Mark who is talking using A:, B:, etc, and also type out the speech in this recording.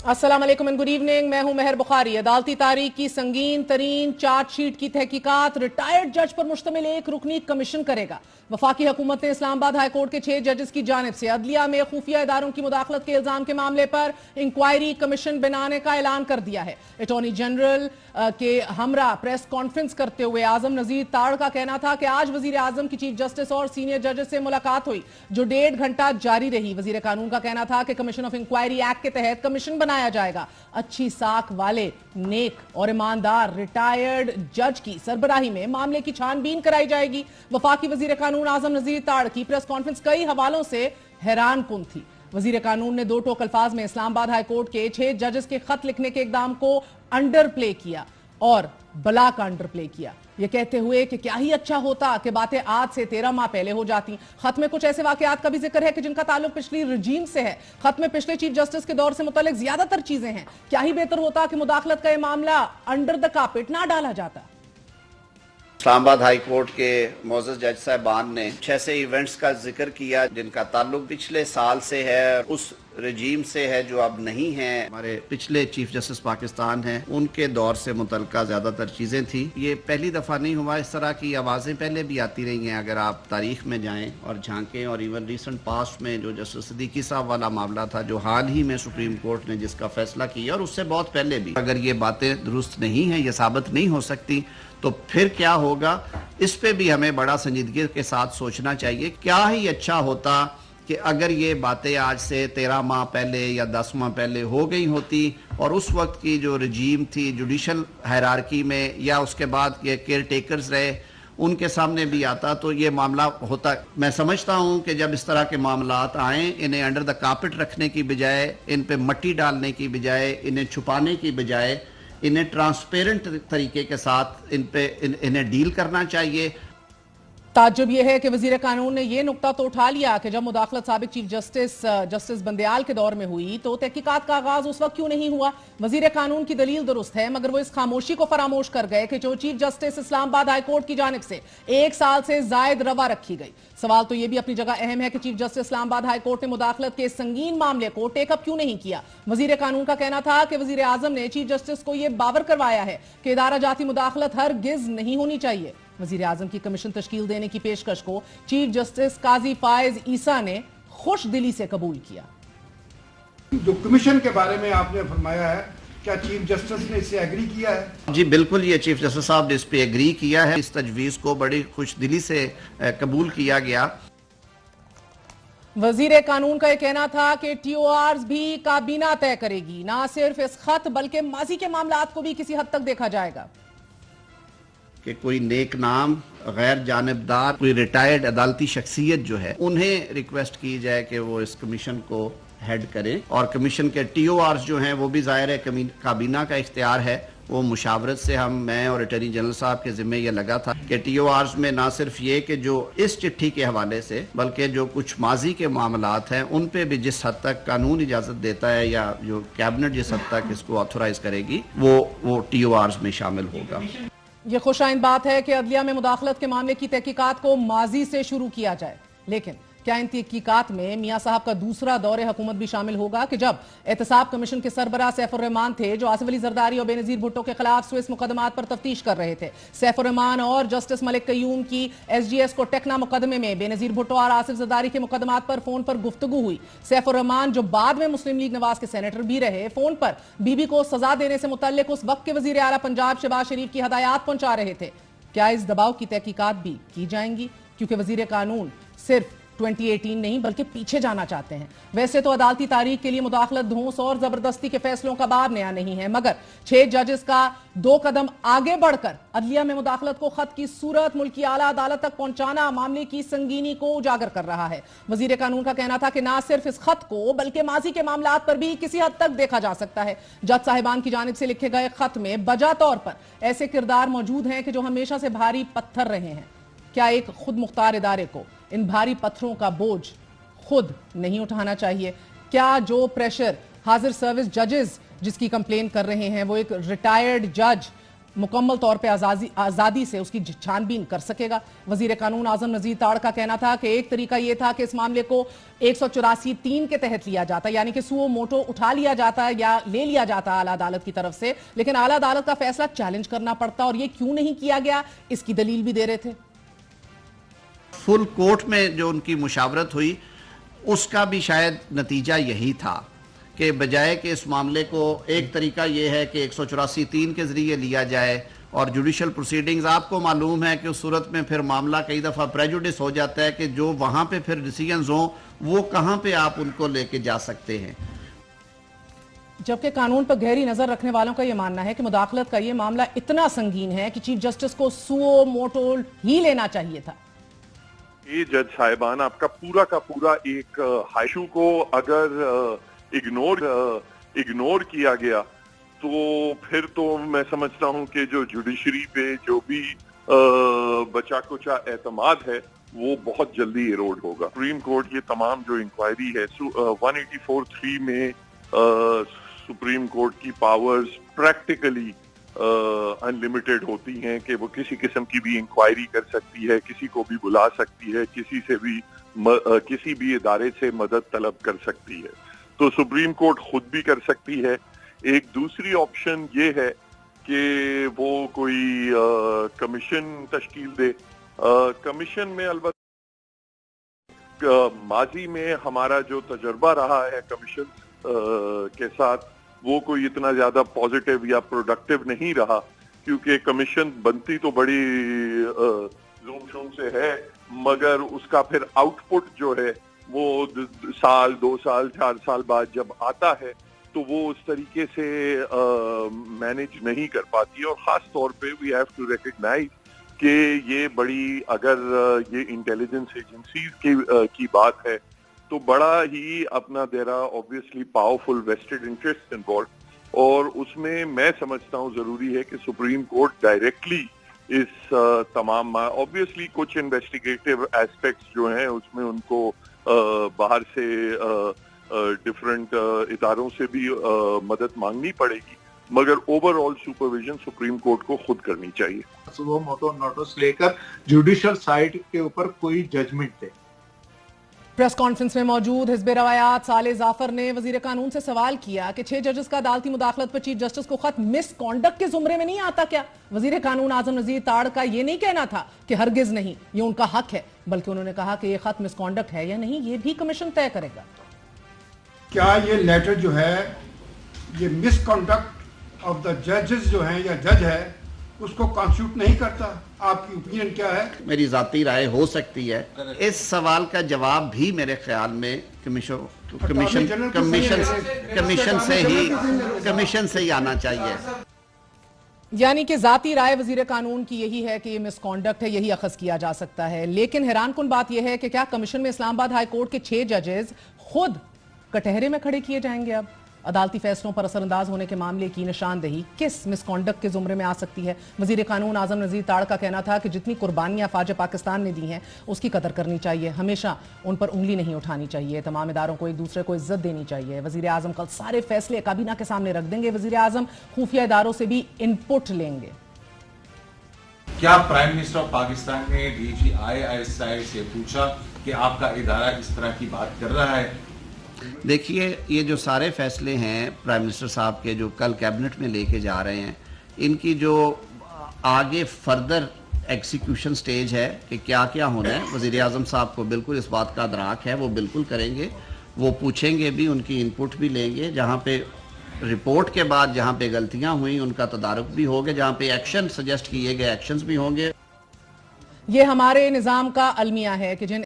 A: अस्सलाम वालेकुम and good evening. मैं हूं मेहर बुखारी। अदालती तारीख की संगीन तरीन चार्जशीट की तहकीकात रिटायर्ड जज पर मुश्तमिल एक रुकनी कमीशन करेगा। वफाकी हुकूमत ने इस्लामाबाद हाई कोर्ट के 6 जजेस की जानिब से अदलिया में खुफिया इदारों की मुदाखलत के इल्जाम के मामले पर इंक्वायरी कमीशन बनाने का ऐलान कर दिया है। अटॉर्नी जनरल के हमरा प्रेस कॉन्फ्रेंस करते हुए आजम नजीर ताड़ का कहना था कि आज वजीर आजम की चीफ जस्टिस और सीनियर जजेस से मुलाकात हुई जो 1.5 घंटा जारी रही। वजीर कानून का कहना था कि कमीशन ऑफ इंक्वायरी एक्ट के तहत कमीशन बनाया जाएगा। अच्छी साख वाले नेक और ईमानदार रिटायर्ड जज की सरबराही में मामले की छानबीन कराई जाएगी। वफाकी वजीर कानून आजम नजीर ताड़ की प्रेस कॉन्फ्रेंस कई हवालों से हैरान कुन थी। वजीर कानून ने 2 टोक अल्फाज में इस्लामाबाद हाई कोर्ट के 6 जजेस के खत लिखने के इकदाम को अंडर प्ले किया और बला का अंडर प्ले किया, ये कहते हुए कि क्या ही अच्छा होता कि बातें आज से 13 माह पहले हो जाती। खत में कुछ ऐसे वाकयात का भी जिक्र है कि जिनका ताल्लुक पिछली रजीम से है। खत में पिछले चीफ जस्टिस के दौर से मुतल्लिक ज्यादातर चीजें हैं। क्या ही बेहतर होता कि मुदाखलत का यह मामला अंडर द कार्पेट ना डाला जाता।
B: इस्लामाबाद हाई कोर्ट के मोअज़्ज़ज़ जज साहबान ने 6 ऐसे इवेंट्स का जिक्र किया जिनका ताल्लुक पिछले साल से है, उस रजीम से है जो अब नहीं है। हमारे पिछले चीफ जस्टिस पाकिस्तान हैं उनके दौर से मुतल्लिका ज़्यादातर चीज़ें थी। ये पहली दफ़ा नहीं हुआ, इस तरह की आवाज़ें पहले भी आती रही हैं। अगर आप तारीख में जाएं और झांकें, और इवन रिसेंट पास्ट में जो जस्टिस सिद्दीकी साहब वाला मामला था जो हाल ही में सुप्रीम कोर्ट ने जिसका फैसला किया, और उससे बहुत पहले भी, अगर ये बातें दुरुस्त नहीं हैं, ये साबित नहीं हो सकती, तो फिर क्या होगा, इस पे भी हमें बड़ा संजीदगी के साथ सोचना चाहिए। क्या ही अच्छा होता कि अगर ये बातें आज से 13 माह पहले या 10 माह पहले हो गई होती, और उस वक्त की जो रजीम थी जुडिशल हायरार्की में, या उसके बाद ये केयर टेकर्स रहे, उनके सामने भी आता तो ये मामला होता। मैं समझता हूँ कि जब इस तरह के मामलात आएँ, इन्हें अंडर द कार्पेट रखने की बजाय, इन पे मट्टी डालने की बजाय, इन्हें छुपाने की बजाय, इन्हें ट्रांसपेरेंट तरीके के साथ इन्हें डील करना चाहिए।
A: ताज्जुब यह है कि वजीर कानून ने यह नुक्ता तो उठा लिया कि जब मुदाखलत साबिक चीफ जस्टिस बंदयाल के दौर में हुई तो तहकीकात का आगाज उस वक्त क्यों नहीं हुआ। वजीर कानून की दलील दुरुस्त है, मगर वो इस खामोशी को फरामोश कर गए कि जो chief justice Islamabad high court की जानिब से 1 साल से जायद रवा रखी गई। सवाल तो यह भी अपनी जगह अहम है कि chief justice Islamabad high court ने मुदाखलत के संगीन मामले को टेकअप क्यों नहीं किया। वजीर कानून का कहना था कि वजीर आजम ने चीफ जस्टिस को यह बावर करवाया है कि इदारा जाती मुदाखलत हरगिज नहीं होनी चाहिए। वजीर आजम की कमीशन तश्कील देने की पेशकश को चीफ जस्टिस काजी फायज ईसा ने खुश दिली से कबूल किया।
C: जो कमीशन के बारे में आपने फरमाया है, क्या चीफ जस्टिस ने इससे एग्री किया है?
B: जी बिल्कुल, ये चीफ जस्टिस साहब ने इस पे एग्री किया है। इस तजवीज़ को बड़ी खुश दिली से कबूल किया गया।
A: वजीर कानून का यह कहना था कि TORs भी काबीना तय करेगी, ना सिर्फ इस खत बल्कि माजी के मामलात को भी किसी हद तक देखा जाएगा।
B: कि कोई नेक नाम, गैर जानिबदार, कोई रिटायर्ड अदालती शख्सियत जो है, उन्हें रिक्वेस्ट की जाए कि वो इस कमीशन को हेड करें। और कमीशन के TORs जो हैं वो भी ज़ाहिर है काबीना का इख्तियार है। वो मुशावरत से मैं और अटॉर्नी जनरल साहब के ज़िम्मे ये लगा था कि TORs में ना सिर्फ ये कि जो इस चिट्ठी के हवाले से, बल्कि जो कुछ माजी के मामलात हैं उन पे भी जिस हद तक कानून इजाज़त देता है, या जो कैबिनेट जिस हद तक इसको ऑथोराइज करेगी, वो TORs में शामिल होगा।
A: यह खुशाइन बात है कि अदलिया में मुदाखलत के मामले की तहकीकात को माजी से शुरू किया जाए, लेकिन क्या इन तहकीकात में मियां साहब का दूसरा दौरे हुकूमत भी शामिल होगा कि जब एहतसाब कमीशन के सरबराह सैफुर रहमान थे जो आसिफ अली जरदारी और बेनजीर भुट्टो के खिलाफ स्विस मुकदमात पर तफ्तीश कर रहे थे। सैफुर रहमान और जस्टिस मलिक कयूम की SGS को टेकना मुकदमे में बेनजीर भुट्टो और आसिफ जरदारी के मुकदमात पर फोन पर गुफ्तगू हुई। सैफुर रहमान जो बाद में मुस्लिम लीग नवाज के सेनेटर भी रहे, फोन पर बीबी को सजा देने से मुतल्लिक उस वक्त के वजीर आला पंजाब शहबाज शरीफ की हदायत पहुंचा रहे थे। क्या इस दबाव की तहकीकात भी की जाएंगी, क्योंकि वजीर कानून सिर्फ 2018 नहीं बल्कि पीछे जाना चाहते हैं। वैसे तो अदालती तारीख के लिए मुदाखलत, धौंस और जबरदस्ती के फैसलों का बाब नया नहीं है, मगर 6 जजेस का 2 कदम आगे बढ़कर अदलिया में मुदाखलत को खत की सूरत मुल्की आला अदालत तक पहुंचाना मामले की संगीनी को उजागर कर रहा है। वजीर कानून का कहना था कि ना सिर्फ इस खत को बल्कि माजी के मामलात पर भी किसी हद तक देखा जा सकता है। जज साहिबान की जानिब से लिखे गए खत में बजा तौर पर ऐसे किरदार मौजूद हैं कि जो हमेशा से भारी पत्थर रहे हैं। क्या एक खुद मुख्तार इदारे को इन भारी पत्थरों का बोझ खुद नहीं उठाना चाहिए? क्या जो प्रेशर हाजिर सर्विस जजेस जिसकी कंप्लेन कर रहे हैं वो एक रिटायर्ड जज मुकम्मल तौर पे आज़ादी से उसकी छानबीन कर सकेगा। वजीर कानून आजम नजीर ताड़ का कहना था कि एक तरीका यह था कि इस मामले को 184(3) के तहत लिया जाता, यानी कि सुओ मोटो उठा लिया जाता या ले लिया जाता आला अदालत की तरफ से, लेकिन आला अदालत का फैसला चैलेंज करना पड़ता, और ये क्यों नहीं किया गया इसकी दलील भी दे रहे थे।
B: फुल कोर्ट में जो उनकी मुशावरत हुई उसका भी शायद नतीजा यही था कि बजाय कि इस मामले को, एक तरीका ये है कि 184(3) के ज़रिए लिया जाए, और जुडिशल प्रोसीडिंग्स आपको मालूम है कि उस सूरत में फिर मामला कई दफ़ा प्रेजुडिस हो जाता है कि जो वहाँ पे फिर डिसीजंस हों वो कहाँ पे आप उनको लेके जा सकते हैं।
A: जबकि कानून पर गहरी नजर रखने वालों का यह मानना है कि मुदाखलत का यह मामला इतना संगीन है कि चीफ जस्टिस को सुओ मोटो ही लेना चाहिए था।
D: ये जज साहिबान आपका पूरा का पूरा एक हाइशू को अगर इग्नोर किया गया तो फिर तो मैं समझता हूं कि जो जुडिशरी पे जो भी बचा कुचा एतमाद है वो बहुत जल्दी इरोड होगा। सुप्रीम कोर्ट ये तमाम जो इंक्वायरी है 184(3) में सुप्रीम कोर्ट की पावर्स प्रैक्टिकली अनलिमिटेड होती हैं कि वो किसी किस्म की भी इंक्वायरी कर सकती है, किसी को भी बुला सकती है, किसी भी इदारे से मदद तलब कर सकती है। तो सुप्रीम कोर्ट खुद भी कर सकती है। एक दूसरी ऑप्शन ये है कि वो कोई कमीशन तश्कील दे। कमीशन में अलबत्ता माजी में हमारा जो तजर्बा रहा है कमीशन के साथ वो कोई इतना ज्यादा पॉजिटिव या प्रोडक्टिव नहीं रहा, क्योंकि कमीशन बनती तो बड़ी ज़ूम शूम से है मगर उसका फिर आउटपुट जो है वो साल 2 साल 4 साल बाद जब आता है तो वो उस तरीके से मैनेज नहीं कर पाती। और खास तौर पे वी हैव टू रिकॉग्नाइज कि ये बड़ी, अगर ये इंटेलिजेंस एजेंसीज की बात है तो बड़ा ही अपना देरा obviously powerful vested interest involve, और उसमें मैं समझता हूँ जरूरी है कि सुप्रीम कोर्ट डायरेक्टली इस तमाम, ऑब्वियसली कुछ इन्वेस्टिगेटिव एस्पेक्ट्स जो हैं उसमें उनको बाहर से डिफरेंट इदारों से भी मदद मांगनी पड़ेगी, मगर ओवरऑल सुपरविजन सुप्रीम कोर्ट को खुद करनी चाहिए।
E: सुओ मोटो नोटिस लेकर जुडिशियल साइड के ऊपर कोई जजमेंट दे।
A: प्रेस कॉन्फ्रेंस में मौजूद हिज़्ब रवायात साले जाफर ने वजीर कानून से सवाल किया कि 6 जजेस का अदालती मुदाखलत पर चीफ जस्टिस को खत मिस कॉन्डक्ट के जुमरे में नहीं आता क्या? वजीर कानून आजम नजीर ताड़ का ये नहीं कहना था कि हरगिज नहीं, ये उनका हक है, बल्कि उन्होंने कहा कि ये खत मिस कॉन्डक्ट है या नहीं ये भी कमीशन तय करेगा।
C: क्या ये लेटर जो है ये मिस कॉन्डक्ट ऑफ द जजेस जो हैं या जज है उसको कॉन्स्टिट्यूट नहीं करता? आपकी ओपिनियन क्या है?
B: मेरी जाती राय हो सकती है। इस सवाल का जवाब भी मेरे ख्याल में कमीशन से ही आना चाहिए।
A: यानी कि जाती राय वजीर कानून की यही है कि ये मिसकॉन्डक्ट है, यही अखज़ किया जा सकता है। लेकिन हैरान कुन बात यह है कि क्या कमीशन में इस्लामाबाद हाई कोर्ट के 6 जजेस खुद कटहरे में खड़े किए जाएंगे? अब अदालती फैसलों पर असरअंदाज होने के मामले की निशानदेही किस मिसकॉन्डक्ट के जुमरे में आ सकती है? वजीर कानून आजम नजीर ताड़ का कहना था कि जितनी कुर्बानियां फाज पाकिस्तान ने दी हैं उसकी कदर करनी चाहिए, हमेशा उन पर उंगली नहीं उठानी चाहिए, तमाम इदारों को एक दूसरे को इज्जत देनी चाहिए। वजीर आजम कल सारे फैसले काबीना के सामने रख देंगे। वजीर आजम खुफिया इदारों से भी इनपुट लेंगे।
F: क्या प्राइम मिनिस्टर ऑफ पाकिस्तान ने DGI से पूछा कि आपका इदारा इस तरह की बात कर रहा है?
B: देखिए, ये जो सारे फैसले हैं प्राइम मिनिस्टर साहब के जो कल कैबिनेट में लेके जा रहे हैं, इनकी जो आगे फर्दर एग्जीक्यूशन स्टेज है कि क्या क्या होना है, वज़ीर आज़म साहब को बिल्कुल इस बात का अदराक है, वो बिल्कुल करेंगे, वो पूछेंगे भी, उनकी इनपुट भी लेंगे। जहाँ पे रिपोर्ट के बाद जहाँ पे गलतियाँ हुई उनका तदारुक भी होगा, जहाँ पे एक्शन सजेस्ट किए गए एक्शंस भी होंगे।
A: ये हमारे निज़ाम का अलमिया है कि जिन